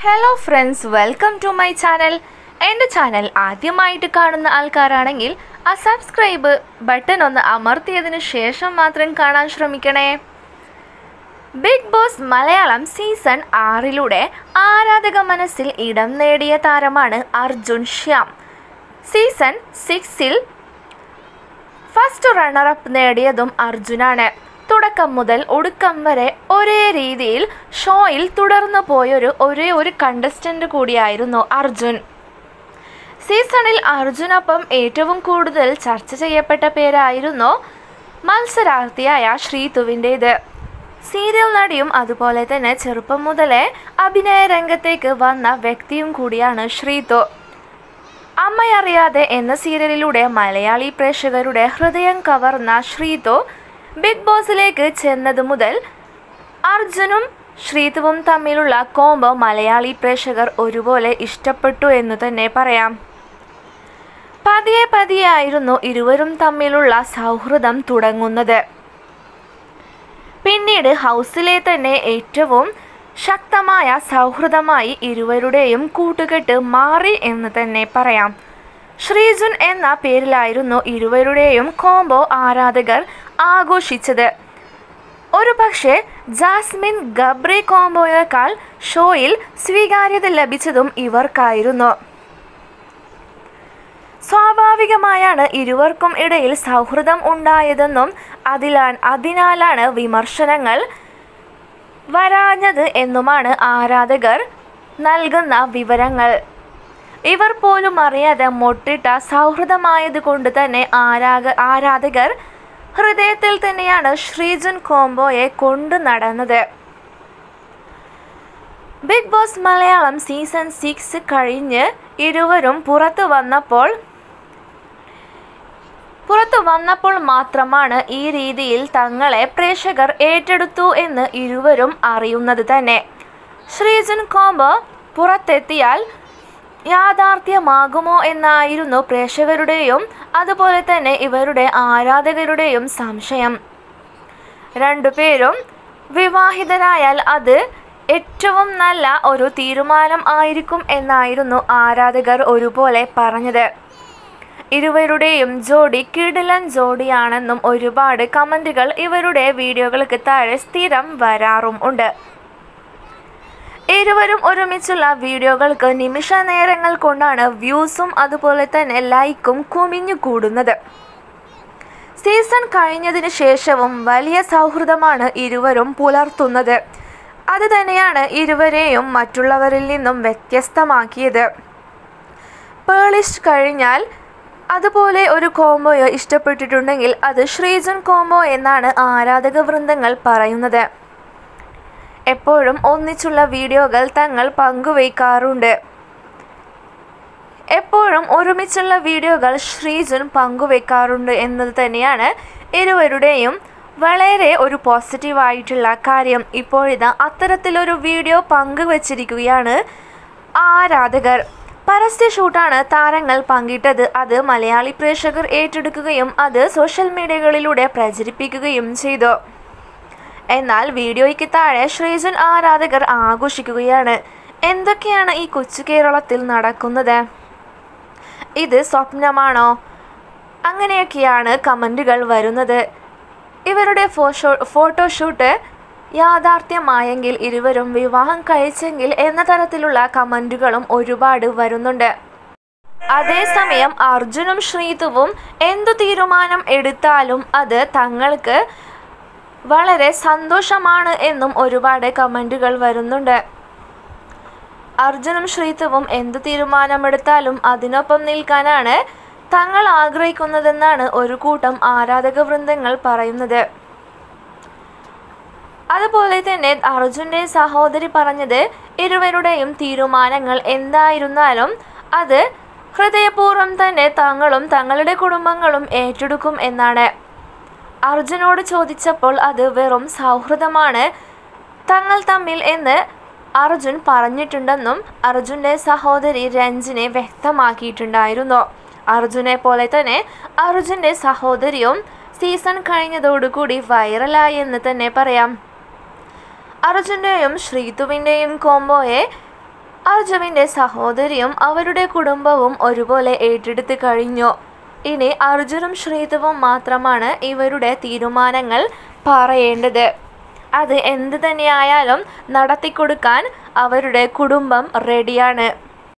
Hello friends, welcome to my channel. എൻ്റെ channel ആദ്യമായിട്ട് കാണുന്ന ആൾക്കാരാണെങ്കിൽ ആ സബ്സ്ക്രൈബ് ബട്ടൺ ഒന്ന് അമർത്തിയതിന് ശേഷം മാത്രം കാണാൻ ശ്രമിക്കണേ. ബിഗ് ബോസ് മലയാളം സീസൺ 6 ആരാധക മനസ്സിൽ ഇടം നേടിയ താരമാണ് Arjun Shyam. Season 6 first runner up നേടിയതും അർജുനാണ്. തുടക്കം മുതൽ ഒടുക്കം വരെ ഒരേ രീതിയിൽ ഷോയിൽ തുടർന്നു പോയൊരു ഒരേ ഒരു കണ്ടസ്റ്റന്റ് കൂടിയായിരുന്നു അർജുൻ. സീസണിൽ അർജുനൊപ്പം ഏറ്റവും കൂടുതൽ ചർച്ച ചെയ്യപ്പെട്ട പേരായിരുന്നു മത്സരാർത്ഥിയായ ശ്രീതുവിൻ്റേത്. സീരിയൽ നടിയും അതുപോലെ തന്നെ ചെറുപ്പം മുതലേ അഭിനയ രംഗത്തേക്ക് വന്ന വ്യക്തിയും കൂടിയാണ് ശ്രീതു. അമ്മയറിയാതെ എന്ന സീരിയലിലൂടെ മലയാളി പ്രേക്ഷകരുടെ ഹൃദയം കവർന്ന ശ്രീതു ബിഗ് ബോസിലേക്ക് ചെന്നത് മുതൽ അർജുനും ശ്രീതുവും തമ്മിലുള്ള കോംബോ മലയാളി പ്രേക്ഷകർ ഒരുപോലെ ഇഷ്ടപ്പെട്ടു എന്ന് തന്നെ പറയാം. പതിയെ പതിയായിരുന്നു ഇരുവരും തമ്മിലുള്ള സൗഹൃദം തുടങ്ങുന്നത്. പിന്നീട് ഹൗസിലെ തന്നെ ഏറ്റവും ശക്തമായ സൗഹൃദമായി ഇരുവരുടെയും കൂട്ടുകെട്ട് മാറി എന്ന് തന്നെ പറയാം. ശ്രീജുൻ എന്ന പേരിലായിരുന്നു ഇരുവരുടെയും കോംബോ ആരാധകർ ആഘോഷിച്ചത്. ഒരു പക്ഷേ ജാസ്മിൻ ഗബ്രി കോംബോയേക്കാൾ ഷോയിൽ സ്വീകാര്യത ലഭിച്ചതും ഇവർക്കായിരുന്നു. സ്വാഭാവികമായാണ് ഇരുവർക്കും ഇടയിൽ സൗഹൃദം ഉണ്ടായതെന്നും അതിനാലാണ് വിമർശനങ്ങൾ വരാഞ്ഞത് എന്നുമാണ് ആരാധകർ നൽകുന്ന വിവരങ്ങൾ. ഇവർ പോലും അറിയാതെ മൊട്ടിട്ട സൗഹൃദമായതുകൊണ്ട് തന്നെ ആരാധകർ ഹൃദയത്തിൽ തന്നെയാണ് ശ്രീജുൻ കോംബോയെ കൊണ്ടു നടന്നത്. ബിഗ് ബോസ് മലയാളം സീസൺ 6 കഴിഞ്ഞ് ഇരുവരും പുറത്തു വന്നപ്പോൾ മാത്രമാണ് ഈ രീതിയിൽ തങ്ങളെ പ്രേക്ഷകർ ഏറ്റെടുത്തു എന്ന് ഇരുവരും അറിയുന്നത് തന്നെ. ശ്രീജുൻ കോംബോ പുറത്തെത്തിയാൽ യാഥാർത്ഥ്യമാകുമോ എന്നായിരുന്നു പ്രേക്ഷകരുടെയും അതുപോലെ തന്നെ ഇവരുടെ ആരാധകരുടെയും സംശയം. രണ്ടുപേരും വിവാഹിതരായാൽ അത് ഏറ്റവും നല്ല ഒരു തീരുമാനം ആയിരിക്കും എന്നായിരുന്നു ആരാധകർ ഒരുപോലെ പറഞ്ഞത്. ഇരുവരുടെയും ജോഡി കിടിലൻ ജോഡിയാണെന്നും ഒരുപാട് കമൻറ്റുകൾ ഇവരുടെ വീഡിയോകൾക്ക് താഴെ സ്ഥിരം വരാറും ഉണ്ട്. ഇരുവരും ഒരുമിച്ചുള്ള വീഡിയോകൾക്ക് നിമിഷ നേരങ്ങൾ കൊണ്ടാണ് വ്യൂസും അതുപോലെ തന്നെ ലൈക്കും കുമിഞ്ഞു കൂടുന്നത്. സീസൺ കഴിഞ്ഞതിന് ശേഷവും വലിയ സൗഹൃദമാണ് ഇരുവരും പുലർത്തുന്നത്. അത് തന്നെയാണ് ഇരുവരെയും മറ്റുള്ളവരിൽ നിന്നും വ്യത്യസ്തമാക്കിയത്. പേളിഷ് കഴിഞ്ഞാൽ അതുപോലെ ഒരു കോംബോയോ ഇഷ്ടപ്പെട്ടിട്ടുണ്ടെങ്കിൽ അത് ശ്രീജുൻ കോംബോ എന്നാണ് ആരാധക വൃന്ദങ്ങൾ പറയുന്നത്. എപ്പോഴും ഒന്നിച്ചുള്ള വീഡിയോകൾ തങ്ങൾ പങ്കുവയ്ക്കാറുണ്ട്. എപ്പോഴും ഒരുമിച്ചുള്ള വീഡിയോകൾ ശ്രീജുൻ പങ്കുവയ്ക്കാറുണ്ട് എന്നത് തന്നെയാണ് ഇരുവരുടെയും വളരെ ഒരു പോസിറ്റീവായിട്ടുള്ള കാര്യം. ഇപ്പോഴിതാ അത്തരത്തിലൊരു വീഡിയോ പങ്കുവച്ചിരിക്കുകയാണ് ആരാധകർ. പരസ്യ ഷൂട്ടാണ് താരങ്ങൾ പങ്കിട്ടത്. അത് മലയാളി പ്രേക്ഷകർ ഏറ്റെടുക്കുകയും അത് സോഷ്യൽ മീഡിയകളിലൂടെ പ്രചരിപ്പിക്കുകയും ചെയ്തു. എന്നാൽ വീഡിയോയ്ക്ക് താഴെ ശ്രീജുൻ ആരാധകർ ആഘോഷിക്കുകയാണ്. എന്തൊക്കെയാണ് ഈ കൊച്ചു കേരളത്തിൽ നടക്കുന്നത്? ഇത് സ്വപ്നമാണോ? അങ്ങനെയൊക്കെയാണ് കമൻറ്റുകൾ വരുന്നത്. ഇവരുടെ ഫോട്ടോഷൂട്ട് യാഥാർത്ഥ്യമായെങ്കിൽ ഇരുവരും വിവാഹം കഴിച്ചെങ്കിൽ എന്ന തരത്തിലുള്ള കമൻറ്റുകളും ഒരുപാട് വരുന്നുണ്ട്. അതേസമയം അർജുനും ശ്രീതുവും എന്തു തീരുമാനം എടുത്താലും അത് തങ്ങൾക്ക് വളരെ സന്തോഷമാണ് എന്നും ഒരുപാട് കമൻറ്റുകൾ വരുന്നുണ്ട്. അർജുനും ശ്രീതുവും എന്തു തീരുമാനമെടുത്താലും അതിനൊപ്പം നിൽക്കാനാണ് തങ്ങൾ ആഗ്രഹിക്കുന്നതെന്നാണ് ഒരു കൂട്ടം ആരാധക വൃന്ദങ്ങൾ പറയുന്നത്. അതുപോലെ തന്നെ അർജുൻ്റെ സഹോദരി പറഞ്ഞത് ഇരുവരുടെയും തീരുമാനങ്ങൾ എന്തായിരുന്നാലും അത് ഹൃദയപൂർവ്വം തന്നെ തങ്ങളും തങ്ങളുടെ കുടുംബങ്ങളും ഏറ്റെടുക്കും എന്നാണ്. അർജുനോട് ചോദിച്ചപ്പോൾ അത് വെറും സൗഹൃദമാണ് തങ്ങൾ തമ്മിൽ എന്ന് അർജുൻ പറഞ്ഞിട്ടുണ്ടെന്നും അർജുൻ്റെ സഹോദരി രഞ്ജിനെ വ്യക്തമാക്കിയിട്ടുണ്ടായിരുന്നു. അർജുനെ പോലെ തന്നെ അർജുൻ്റെ സഹോദരിയും സീസൺ കഴിഞ്ഞതോടുകൂടി വൈറലായി എന്ന് തന്നെ പറയാം. അർജുൻ്റെയും ശ്രീതുവിൻ്റെയും കോംബോയെ അർജുവിൻ്റെ സഹോദരിയും അവരുടെ കുടുംബവും ഒരുപോലെ ഏറ്റെടുത്ത് കഴിഞ്ഞു. ഇനി അർജുനും ശ്രീതുവും മാത്രമാണ് ഇവരുടെ തീരുമാനങ്ങൾ പറയേണ്ടത്. അത് എന്ത് തന്നെയായാലും നടത്തിക്കൊടുക്കാൻ അവരുടെ കുടുംബം റെഡിയാണ്.